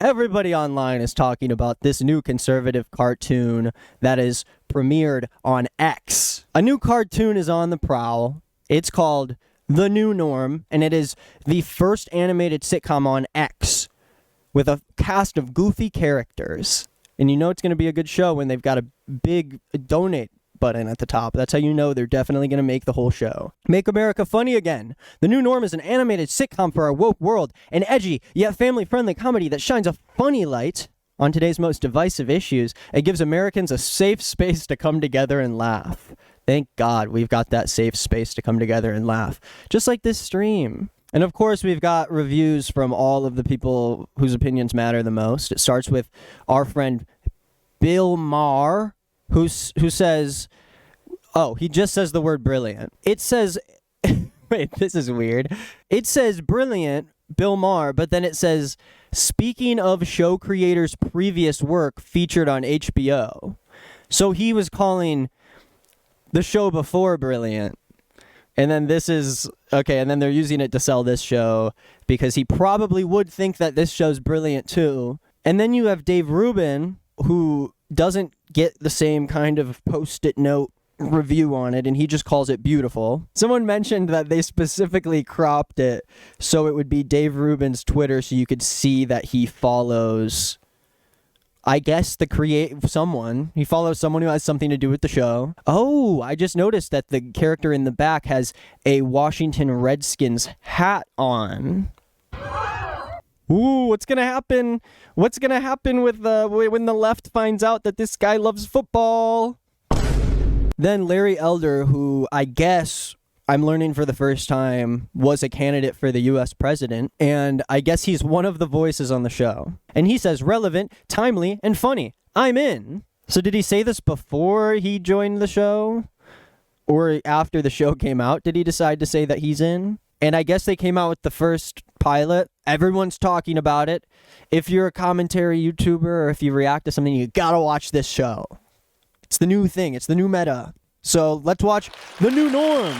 Everybody online is talking about this new conservative cartoon that is premiered on X. A new cartoon is on the prowl. It's called The New Norm, and it is the first animated sitcom on X with a cast of goofy characters. And you know it's going to be a good show when they've got a big donate button at the top. That's how you know they're definitely going to make the whole show. Make America funny again. The New Norm is an animated sitcom for our woke world, an edgy yet family-friendly comedy that shines a funny light on today's most divisive issues. It gives Americans a safe space to come together and laugh. Thank God we've got that safe space to come together and laugh. Just like this stream. And of course, we've got reviews from all of the people whose opinions matter the most. It starts with our friend Bill Maher, who says, oh, he just says the word brilliant. It says, wait, this is weird. It says brilliant, Bill Maher, but then it says, speaking of show creators' previous work featured on HBO. So he was calling the show before brilliant. And then this is, okay, and then they're using it to sell this show because he probably would think that this show's brilliant too. And then you have Dave Rubin, who doesn't get the same kind of post-it note review on it, and he just calls it beautiful. Someone mentioned that they specifically cropped it so it would be Dave Rubin's Twitter so you could see that he follows, I guess, someone. He follows someone who has something to do with the show. Oh, I just noticed that the character in the back has a Washington Redskins hat on. Ooh, what's gonna happen? What's gonna happen with when the left finds out that this guy loves football? Then Larry Elder, who I guess I'm learning for the first time was a candidate for the U.S. president, and I guess he's one of the voices on the show. And he says relevant, timely, and funny. I'm in. So did he say this before he joined the show? Or after the show came out, did he decide to say that he's in? And I guess they came out with the first pilot. Everyone's talking about it. If you're a commentary YouTuber or if you react to something, you gotta watch this show. It's the new thing. It's the new meta. So let's watch The New Norm.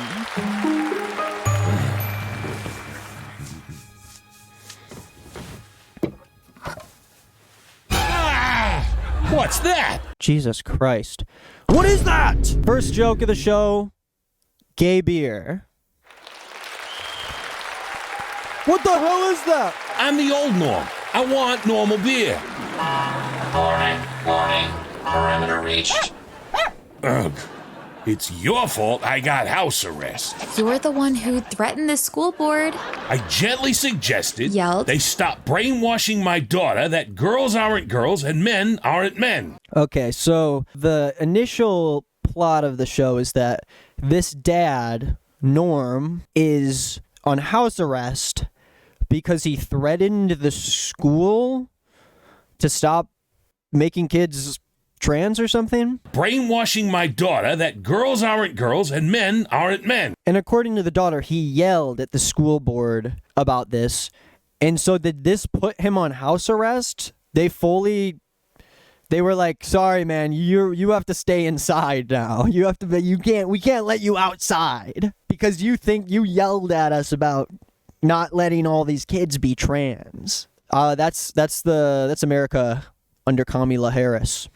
What's that? Jesus Christ. What is that? First joke of the show, gay beer. What the hell is that? I'm the old Norm. I want normal beer. Warning. Perimeter reached. Ugh. It's your fault I got house arrest. You're the one who threatened the school board. I gently suggested Yelled. they stop brainwashing my daughter that girls aren't girls and men aren't men. Okay, so the initial plot of the show is that this dad, Norm, is on house arrest because he threatened the school to stop making kids trans or something. Brainwashing my daughter that girls aren't girls and men aren't men. And according to the daughter, he yelled at the school board about this. And so did this put him on house arrest? They were like, sorry, man, you have to stay inside now. We can't let you outside because you think you yelled at us about not letting all these kids be trans. That's America under Kamala Harris.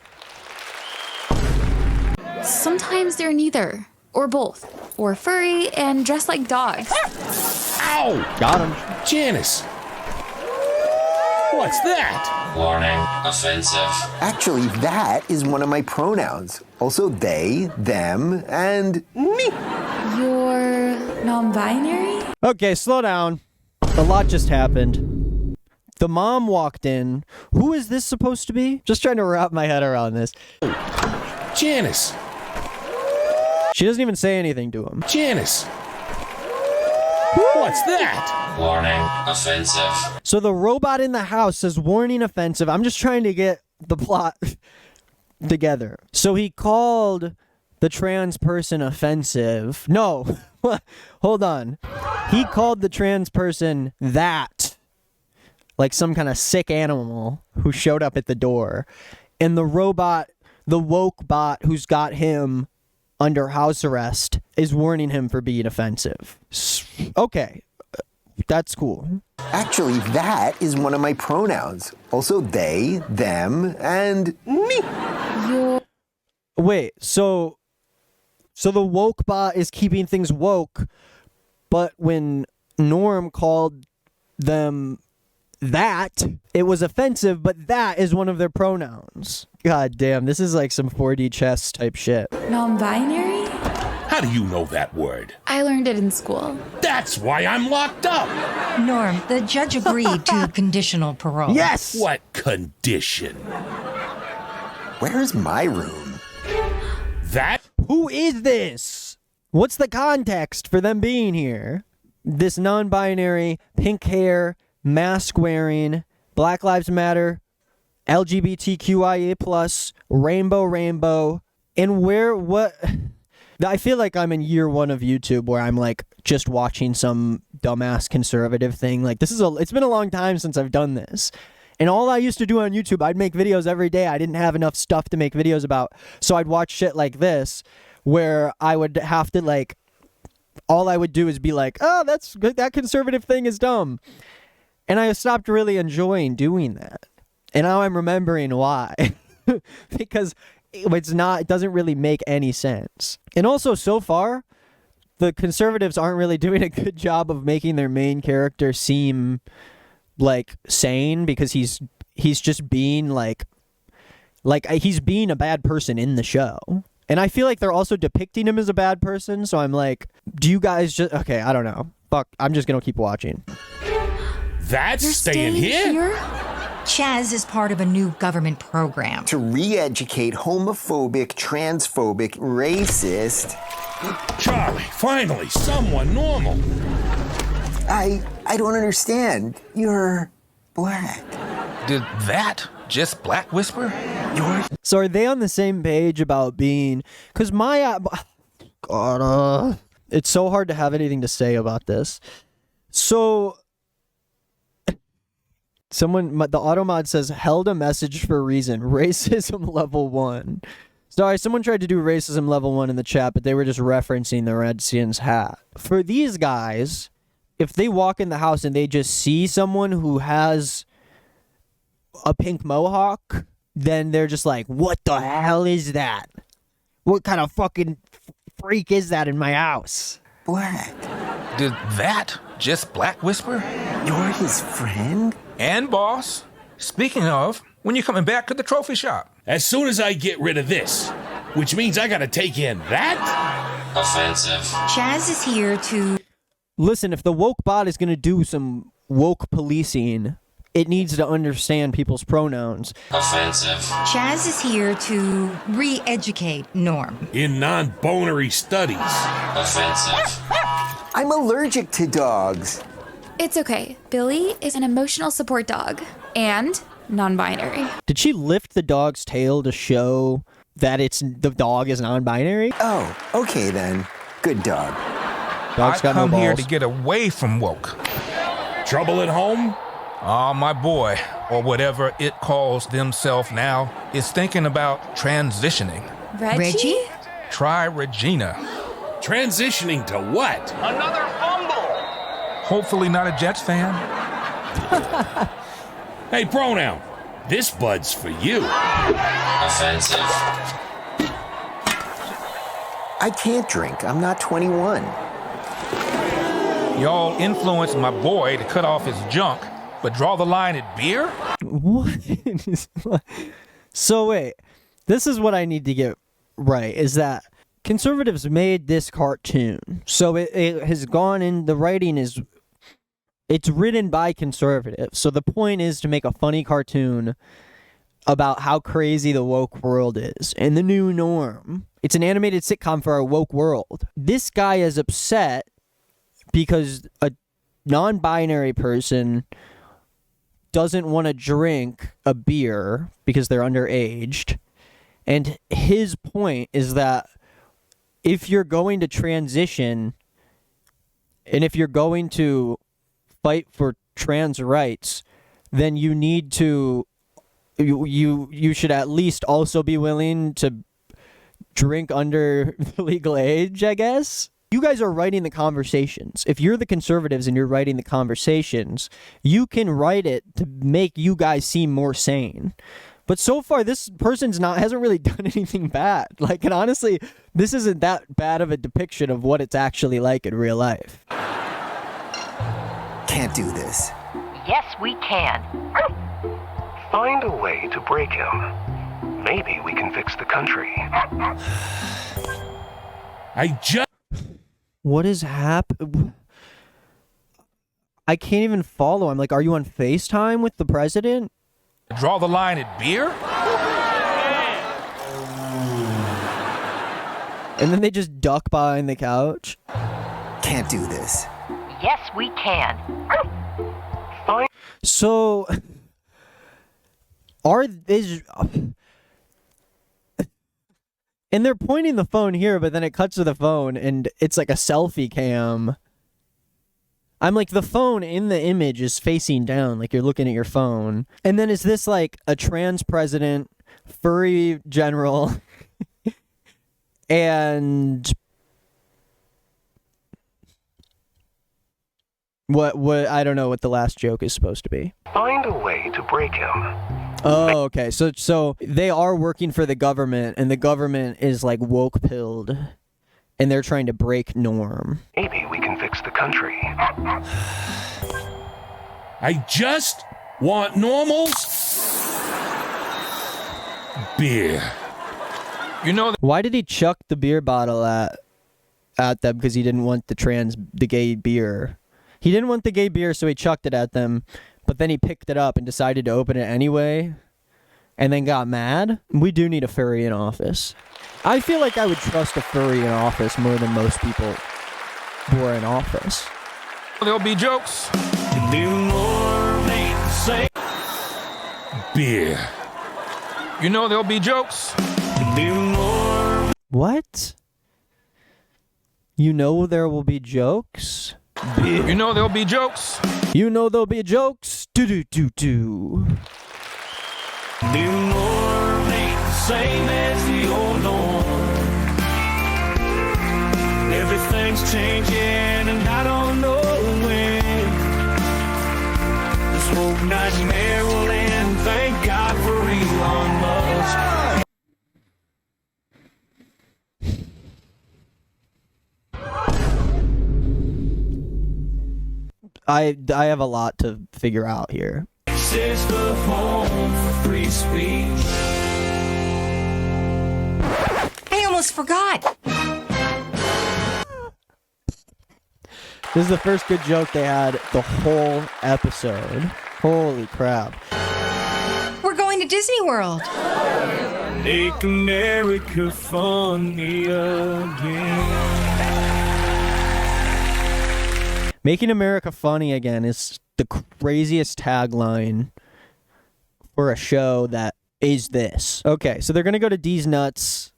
Sometimes they're neither, or both, or furry and dressed like dogs. Ow! Got him. Janice! What's that? Warning. Offensive. Actually, that is one of my pronouns. Also they, them, and me. You're non-binary? Okay, slow down. A lot just happened. The mom walked in. Who is this supposed to be? Just trying to wrap my head around this. Janice! She doesn't even say anything to him. Janice! What's that? Warning. Offensive. So the robot in the house says warning offensive. I'm just trying to get the plot together. So he called the trans person offensive. No, hold on. He called the trans person that. Like some kind of sick animal who showed up at the door. And the robot, the woke bot who's got him under house arrest, is warning him for being offensive. Okay. That's cool. Actually, that is one of my pronouns. Also, they, them, and me. Wait, so the woke bot is keeping things woke, but when Norm called them that, it was offensive, but that is one of their pronouns. God damn, this is like some 4D chess type shit. Non-binary? How do you know that word? I learned it in school. That's why I'm locked up. Norm, the judge agreed to conditional parole. Yes! What condition? Where's my room? That? Who is this? What's the context for them being here? This non-binary, pink hair, mask wearing, Black Lives Matter, LGBTQIA+, rainbow, and what... I feel like I'm in year one of YouTube where I'm like just watching some dumbass conservative thing. Like it's been a long time since I've done this. And all I used to do on YouTube, I'd make videos every day. I didn't have enough stuff to make videos about. So I'd watch shit like this where I would have to like, all I would do is be like, oh, that's good. That conservative thing is dumb. And I stopped really enjoying doing that. And now I'm remembering why. Because it doesn't really make any sense. And also, so far, the conservatives aren't really doing a good job of making their main character seem like sane, because he's just being like he's being a bad person in the show. And I feel like they're also depicting him as a bad person, so I'm like, do you guys just... Okay, I don't know. Fuck, I'm just gonna keep watching. That's You're staying here? Chaz is part of a new government program. To re-educate homophobic, transphobic, racist... Charlie, finally, someone normal. I don't understand. You're black. Did that just Black Whisper? So are they on the same page about being... Because my... God, it's so hard to have anything to say about this. So... the Automod says, held a message for a reason. Racism level 1. Sorry, someone tried to do racism level 1 in the chat, but they were just referencing the Redskins hat. For these guys, if they walk in the house and they just see someone who has a pink mohawk, then they're just like, what the hell is that? What kind of fucking freak is that in my house? Black. Did that just Black Whisper? You're his friend? And boss, speaking of, when you coming back to the trophy shop? As soon as I get rid of this, which means I gotta take in that? Offensive. Chaz is here to... Listen, if the woke bot is going to do some woke policing, it needs to understand people's pronouns. Offensive. Chaz is here to re-educate Norm. In non-bonery studies. Offensive. I'm allergic to dogs. It's okay. Billy is an emotional support dog and non-binary. Did she lift the dog's tail to show that the dog is non-binary? Oh, okay then. Good dog. Dog's I got no come balls. here to get away from woke. Trouble at home? Oh, my boy, or whatever it calls themselves now, is thinking about transitioning. Reggie? Try Regina. Transitioning to what? Hopefully not a Jets fan. Hey, pronoun. This bud's for you. Offensive. I can't drink. I'm not 21. Y'all influenced my boy to cut off his junk, but draw the line at beer? What? So wait, this is what I need to get right, is that conservatives made this cartoon. So it has gone in, the writing is, it's written by conservatives. So the point is to make a funny cartoon about how crazy the woke world is and the new norm. It's an animated sitcom for our woke world. This guy is upset because a non-binary person doesn't want to drink a beer because they're underaged. And his point is that if you're going to transition and if you're going to fight for trans rights, then you need to you should at least also be willing to drink under the legal age, I guess. You guys are writing the conversations. If you're the conservatives and you're writing the conversations, you can write it to make you guys seem more sane. But so far, this person's hasn't really done anything bad. Like, and honestly, this isn't that bad of a depiction of what it's actually like in real life. Can't do this. Yes, we can. Find a way to break him. Maybe we can fix the country. I just. What is happening? I can't even follow. I'm like, are you on FaceTime with the president? Draw the line at beer? And then they just duck behind the couch. Can't do this. Yes, we can. So, and they're pointing the phone here, but then it cuts to the phone, and it's like a selfie cam. I'm like, the phone in the image is facing down, like you're looking at your phone. And then is this like a trans president, furry general, and what I don't know what the last joke is supposed to be. Find a way to break him. Oh, okay. So they are working for the government, and the government is like woke pilled, and they're trying to break norm. Maybe we can fix the country. I just want normals. Beer. You know, Why did he chuck the beer bottle at them? Because he didn't want the gay beer. He didn't want the gay beer, so he chucked it at them. But then he picked it up and decided to open it anyway, and then got mad. We do need a furry in office. I feel like I would trust a furry in office more than most people who are in office. there'll be jokes. Beer. You know there'll be jokes. What? You know there will be jokes? You know there'll be jokes. You know there'll be jokes? Do-do-do-do. New norm ain't the same as the old norm. Everything's changing and I don't know when. This whole nightmare will end. Thank God for Elon Musk. I have a lot to figure out here. This is the home for free speech. I almost forgot. This is the first good joke they had the whole episode. Holy crap. We're going to Disney World. Make America funny again. Making America funny again is the craziest tagline for a show that is this. Okay, so they're going to go to D's Nuts.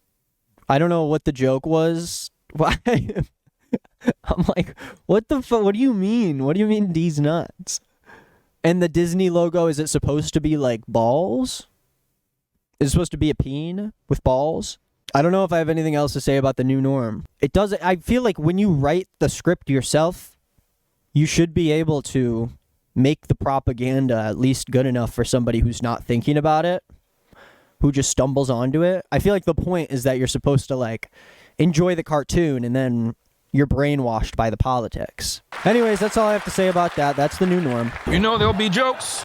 I don't know what the joke was. Why? I'm like, what the fuck? What do you mean? What do you mean D's Nuts? And the Disney logo, is it supposed to be like balls? Is it supposed to be a peen with balls? I don't know if I have anything else to say about the new norm. It doesn't. I feel like when you write the script yourself, you should be able to make the propaganda at least good enough for somebody who's not thinking about it, who just stumbles onto it. I feel like the point is that you're supposed to like enjoy the cartoon and then you're brainwashed by the politics. Anyways, that's all I have to say about that. That's the new norm. You know there'll be jokes.